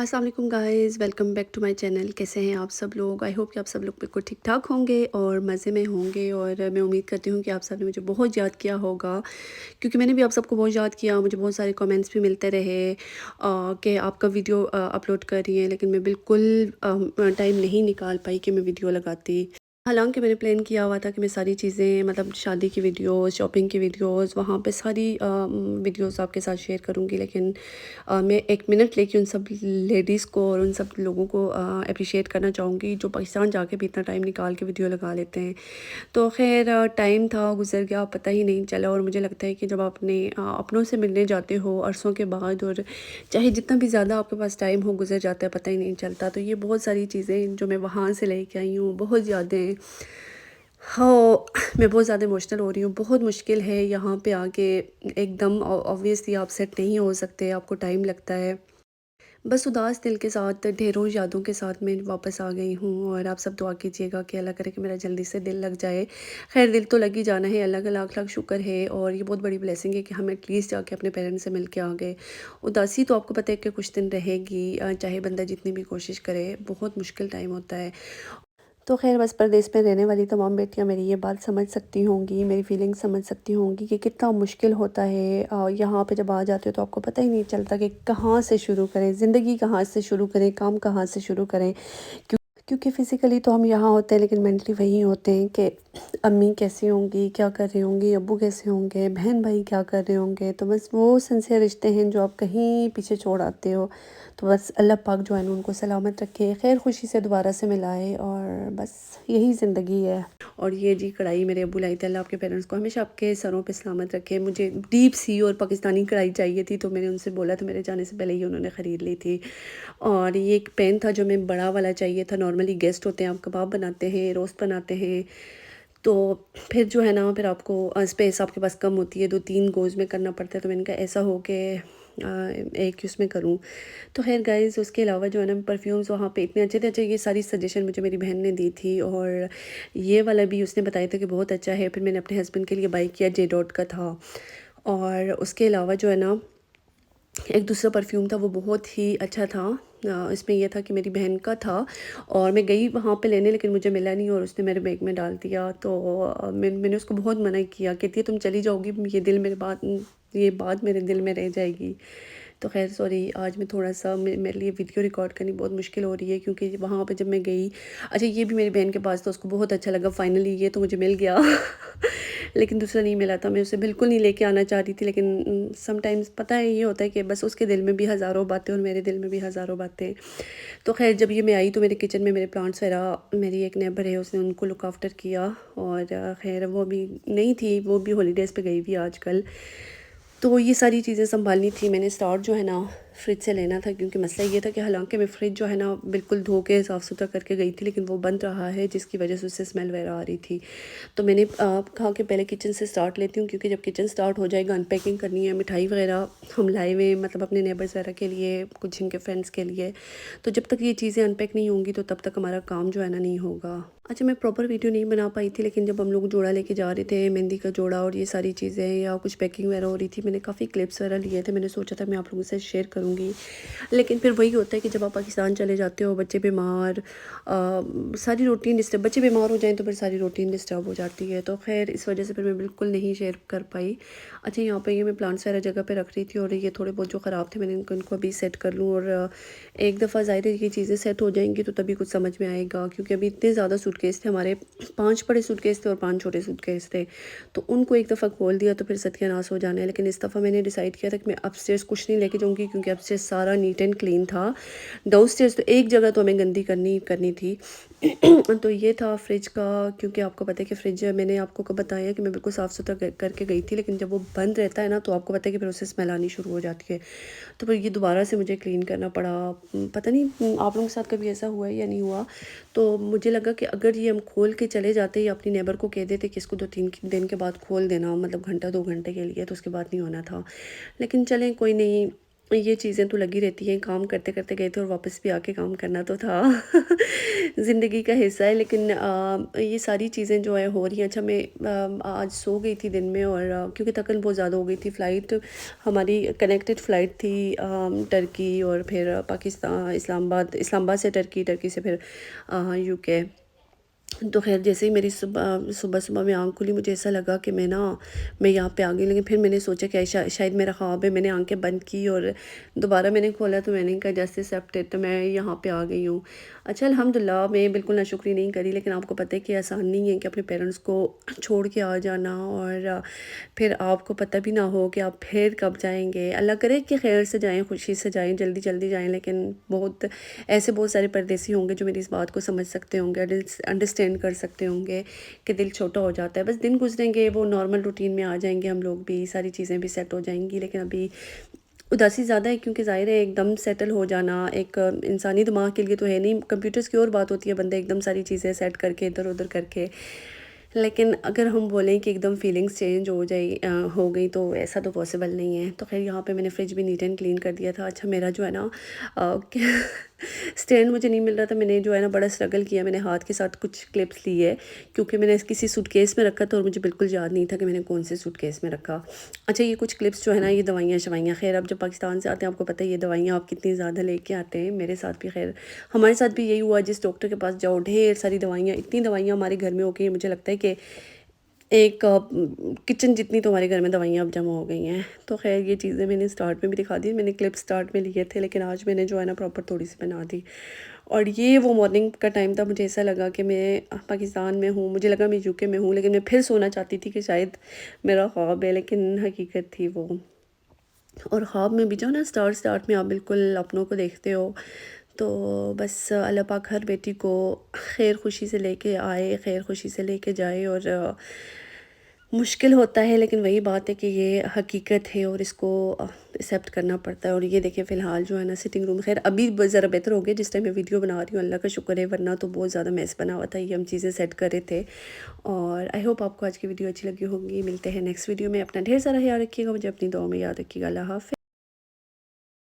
अस्सलाम वालेकुम guys, welcome back to my channel. कैसे हैं आप सब लोग? आई होप कि आप सब लोग बिल्कुल ठीक ठाक होंगे और मज़े में होंगे। और मैं उम्मीद करती हूँ कि आप सब ने मुझे बहुत याद किया होगा, क्योंकि मैंने भी आप सबको बहुत याद किया। मुझे बहुत सारे कमेंट्स भी मिलते रहे कि आपका वीडियो अपलोड कर रही हैं, लेकिन मैं बिल्कुल टाइम नहीं निकाल पाई कि मैं वीडियो लगाती। हालांकि मैंने प्लान किया हुआ था कि मैं सारी चीज़ें, मतलब शादी की वीडियोस, शॉपिंग की वीडियोस, वहाँ पे सारी वीडियोस आपके साथ शेयर करूँगी। लेकिन मैं एक मिनट लेके उन सब लेडीज़ को और उन सब लोगों को अप्रिशिएट करना चाहूँगी जो पाकिस्तान जाके भी इतना टाइम निकाल के वीडियो लगा लेते हैं। तो खैर टाइम था, गुजर गया, पता ही नहीं चला। और मुझे लगता है कि जब आप अपने अपनों से मिलने जाते हो अरसों के बाद, और चाहे जितना भी ज़्यादा आपके पास टाइम हो, गुजर जाता है, पता ही नहीं चलता। तो ये बहुत सारी चीज़ें जो मैं वहाँ से लेके आई हूँ, बहुत यादें। हाँ, मैं बहुत ज़्यादा इमोशनल हो रही हूँ। बहुत मुश्किल है यहाँ पे आके एकदम ऑब्वियसली आप सेट नहीं हो सकते, आपको टाइम लगता है। बस उदास दिल के साथ, ढेरों यादों के साथ मैं वापस आ गई हूँ। और आप सब दुआ कीजिएगा कि अल्लाह करे कि मेरा जल्दी से दिल लग जाए। खैर दिल तो लग ही जाना है, अल्लाह का लाख लाख शुक्र है। और ये बहुत बड़ी ब्लेसिंग है कि हम एटलीस्ट जाके अपने पेरेंट्स से मिल के आ गए। उदासी तो आपको पता है कि कुछ दिन रहेगी, चाहे बंदा जितनी भी कोशिश करे, बहुत मुश्किल टाइम होता है। तो ख़ैर बस परदेस में रहने वाली तमाम बेटियां मेरी ये बात समझ सकती होंगी, मेरी फीलिंग्स समझ सकती होंगी कि कितना मुश्किल होता है। यहाँ पे जब आ जाते हो तो आपको पता ही नहीं चलता कि कहाँ से शुरू करें, ज़िंदगी कहाँ से शुरू करें, काम कहाँ से शुरू करें। क्योंकि फ़िज़िकली तो हम यहाँ होते हैं, लेकिन मेंटली वहीं होते हैं कि अम्मी कैसी होंगी, क्या कर रही होंगी, अब्बू कैसे होंगे, बहन भाई क्या कर रहे होंगे। तो बस वो सिंसियर रिश्ते हैं जो आप कहीं पीछे छोड़ आते हो। तो बस अल्लाह पाक जो है ना उनको सलामत रखे, खैर खुशी से दोबारा से मिलाए, और बस यही ज़िंदगी है। और ये जी कढ़ाई मेरे अब्बू लाई थी, अल्लाह आपके पेरेंट्स को हमेशा आपके सरों पे सलामत रखे। मुझे डीप सी और पाकिस्तानी कढ़ाई चाहिए थी, तो मैंने उनसे बोला था, मेरे जाने से पहले ही उन्होंने ख़रीद ली थी। और ये एक पैन था जो मैं बड़ा वाला चाहिए था। नॉर्मली गेस्ट होते हैं, आप कबाब बनाते हैं, रोस्ट बनाते हैं, तो फिर जो है ना, फिर आपको स्पेस आपके पास कम होती है, 2-3 गोज़ में करना पड़ता है। तो मैंने कहा ऐसा हो के एक ही उसमें करूँ। तो खैर गाइज़, उसके अलावा जो है ना, परफ्यूम्स वहाँ पे इतने अच्छे थे। अच्छा, ये सारी सजेशन मुझे मेरी बहन ने दी थी, और ये वाला भी उसने बताया था कि बहुत अच्छा है। फिर मैंने अपने हस्बैंड के लिए बाई किया, जे डॉट का था। और उसके अलावा जो है ना, एक दूसरा परफ्यूम था, वो बहुत ही अच्छा था। इसमें यह था कि मेरी बहन का था, और मैं गई वहाँ पे लेने, लेकिन मुझे मिला नहीं, और उसने मेरे बैग में डाल दिया। तो मैंने उसको बहुत मना किया, कहती है तुम चली जाओगी, ये बात मेरे दिल में रह जाएगी। तो खैर सॉरी, आज मैं थोड़ा सा मेरे लिए वीडियो रिकॉर्ड करनी बहुत मुश्किल हो रही है, क्योंकि वहाँ पे जब मैं गई, अच्छा ये भी मेरी बहन के पास था, उसको बहुत अच्छा लगा। फाइनली ये तो मुझे मिल गया लेकिन दूसरा नहीं मिला था। मैं उसे बिल्कुल नहीं लेके आना चाह रही थी, लेकिन समटाइम्स पता है, ये होता है कि बस उसके दिल में भी हज़ारों बातें और मेरे दिल में भी हज़ारों बातें। तो खैर जब ये मैं आई तो मेरे किचन में मेरे प्लांट्स वगैरह, मेरी एक नेबर है उसने उनको लुक आफ्टर किया। और खैर वो अभी नहीं थी, वो भी हॉलीडेज़ पे गई हुई आजकल। तो ये सारी चीज़ें सँभालनी थी। मैंने स्टार्ट जो है ना फ्रिज से लेना था, क्योंकि मसला ये था कि हालांकि मैं फ्रिज जो है ना बिल्कुल धो के साफ़ सुथरा करके गई थी, लेकिन वो बंद रहा है, जिसकी वजह से उससे स्मेल वगैरह आ रही थी। तो मैंने कहा कि पहले किचन से स्टार्ट लेती हूँ, क्योंकि जब किचन स्टार्ट हो जाएगा, अनपैकिंग करनी है, मिठाई वगैरह हम लाए हुए, मतलब अपने नेबर्स वगैरह के लिए, कुछ इनके फ्रेंड्स के लिए। तो जब तक ये चीज़ें अनपैक नहीं होंगी, तो तब तक हमारा काम जो है ना नहीं होगा। अच्छा, मैं प्रॉपर वीडियो नहीं बना पाई थी, लेकिन जब हम लोग जोड़ा लेके जा रहे थे, मेहंदी का जोड़ा और ये सारी चीज़ें, या कुछ पैकिंग वगैरह हो रही थी, मैंने काफ़ी क्लिप्स वगैरह लिए थे। मैंने सोचा था मैं आप लोगों से शेयर करूँगी, लेकिन फिर वही होता है कि जब आप पाकिस्तान चले जाते हो, बच्चे बीमार, सारी रूटीन डिस्टर्ब, बच्चे बीमार हो जाएँ तो फिर सारी रूटीन डिस्टर्ब हो जाती है। तो खैर इस वजह से फिर मैं बिल्कुल नहीं शेयर कर पाई। अच्छा, यहाँ पे ये मैं प्लांट्स वगैरह जगह पे रख रही थी, और ये थोड़े बहुत जो ख़राब थे, मैंने इनको अभी सेट कर लूँ। और एक दफ़ा ज़ाहिर है ये चीज़ें सेट हो जाएंगी तो तभी कुछ समझ में आएगा, क्योंकि अभी इतने ज़्यादा सूटकेस थे हमारे। 5 बड़े सूटकेस थे और 5 छोटे सूटकेस थे। तो उनको एक दफ़ा खोल दिया तो फिर सत्यानाश हो जाना है। लेकिन इस दफ़ा मैंने डिसाइड किया था कि मैं अपस्टेयर्स कुछ नहीं लेके जाऊँगी, क्योंकि अपस्टेयर्स सारा नीट एंड क्लीन था। डाउनस्टेयर्स तो एक जगह तो हमें गंदी करनी करनी थी तो ये था फ्रिज का। क्योंकि आपको पता है कि फ्रिज, मैंने आपको कब बताया कि मैं बिल्कुल साफ़ सुथरा करके गई थी, लेकिन जब वो बंद रहता है ना, तो आपको पता है कि फिर उससे स्मेल आनी शुरू हो जाती है। तो फिर ये दोबारा से मुझे क्लीन करना पड़ा। पता नहीं आप लोगों के साथ कभी ऐसा हुआ है या नहीं हुआ। तो मुझे लगा कि अगर ये हम खोल के चले जाते, या अपनी नेबर को कह देते कि इसको 2-3 दिन के बाद खोल देना, मतलब घंटा 2 घंटे के लिए, तो उसके बाद नहीं होना था। लेकिन चलें कोई नहीं, ये चीज़ें तो लगी रहती हैं, काम करते करते गए थे और वापस भी आके काम करना तो था। ज़िंदगी का हिस्सा है, लेकिन ये सारी चीज़ें जो है हो रही हैं। अच्छा, मैं आज सो गई थी दिन में, और क्योंकि थकन बहुत ज़्यादा हो गई थी। फ़्लाइट हमारी कनेक्टेड फ़्लाइट थी, टर्की और फिर पाकिस्तान, इस्लामाबाद, इस्लामाबाद से टर्की, टर्की से फिर यूके। तो ख़ैर जैसे ही मेरी सुबह सुबह सुबह में आँख खुली, मुझे ऐसा लगा कि मैं यहाँ पे आ गई। लेकिन फिर मैंने सोचा कि शायद मेरा ख्वाब है। मैंने आंखें बंद की और दोबारा मैंने खोला तो मैंने कहा जस्ट एक्सेप्टेड, तो मैं यहाँ पे आ गई हूँ। अच्छा, अल्हम्दुलिल्लाह, मैं बिल्कुल नाशुक्री नहीं करी, लेकिन आपको पता है कि आसान नहीं है कि अपने पेरेंट्स को छोड़ के आ जाना, और फिर आपको पता भी ना हो कि आप फिर कब जाएंगे। अल्लाह करे कि खैर से जाएँ, खुशी से जाएँ, जल्दी जल्दी जाएँ। लेकिन बहुत सारे परदेसी होंगे जो मेरी इस बात को समझ सकते होंगे, अंडरस्टैंड कर सकते होंगे कि दिल छोटा हो जाता है। बस दिन गुजरेंगे, वो नॉर्मल रूटीन में आ जाएंगे, हम लोग भी, सारी चीज़ें भी सेट हो जाएंगी। लेकिन अभी उदासी ज़्यादा है, क्योंकि ज़ाहिर है एकदम सेटल हो जाना एक इंसानी दिमाग के लिए तो है नहीं। कंप्यूटर्स की और बात होती है, बंदे एकदम सारी चीज़ें सेट करके इधर उधर करके। लेकिन अगर हम बोलें कि एकदम फीलिंग्स चेंज हो गई, तो ऐसा तो पॉसिबल नहीं है। तो खैर यहाँ पे मैंने फ्रिज भी नीट एंड क्लीन कर दिया था। अच्छा, मेरा जो है ना स्टैंड मुझे नहीं मिल रहा था। मैंने जो है ना बड़ा स्ट्रगल किया। मैंने हाथ के साथ कुछ क्लिप्स लिए, क्योंकि मैंने किसी सूटकेस में रखा था और मुझे बिल्कुल याद नहीं था कि मैंने कौन से सूटकेस में रखा। अच्छा, ये कुछ क्लिप्स जो है ना, ये दवाइयाँ शवाइयाँ, खैर अब जब पाकिस्तान से आते हैं आपको पता है ये दवाइयाँ आप कितनी ज़्यादा लेके आते हैं। मेरे साथ भी, खैर हमारे साथ भी यही हुआ। जिस डॉक्टर के पास जाओ, ढेर सारी दवाइयाँ, इतनी दवाइयाँ हमारे घर में हो गई, मुझे लगता है कि एक किचन जितनी तो हमारे घर में दवाइयाँ अब जमा हो गई हैं। तो ख़ैर ये चीज़ें मैंने स्टार्ट में भी दिखा दी। मैंने क्लिप स्टार्ट में लिए थे, लेकिन आज मैंने जो है ना प्रॉपर थोड़ी सी बना दी। और ये वो मॉर्निंग का टाइम था, मुझे ऐसा लगा कि मैं पाकिस्तान में हूँ, मुझे लगा मैं यूके में हूँ। लेकिन मैं फिर सोना चाहती थी कि शायद मेरा ख्वाब है, लेकिन हकीकत थी वो। और ख्वाब में भी जो ना स्टार्ट में आप बिल्कुल अपनों को देखते हो। तो बस अल्लाह पाक हर बेटी को खैर खुशी से लेके आए, खैर खुशी से लेके जाए। और मुश्किल होता है, लेकिन वही बात है कि ये हकीकत है और इसको एक्सेप्ट करना पड़ता है। और ये देखिए फ़िलहाल जो है ना सिटिंग रूम, खैर अभी ज़रा बेहतर हो गया जिस टाइम मैं वीडियो बना रही हूँ, अल्लाह का शुक्र है, वरना तो बहुत ज़्यादा मैस बना हुआ था। ये हम चीज़ें सेट कर रहे थे। और आई होप आपको आज की वीडियो अच्छी लगी होगी। मिलते हैं नेक्स्ट वीडियो में। अपना ढेर सारा ख्याल रखिएगा, मुझे अपनी दुआ में याद रखिएगा। अल्लाह हाफ़िज़।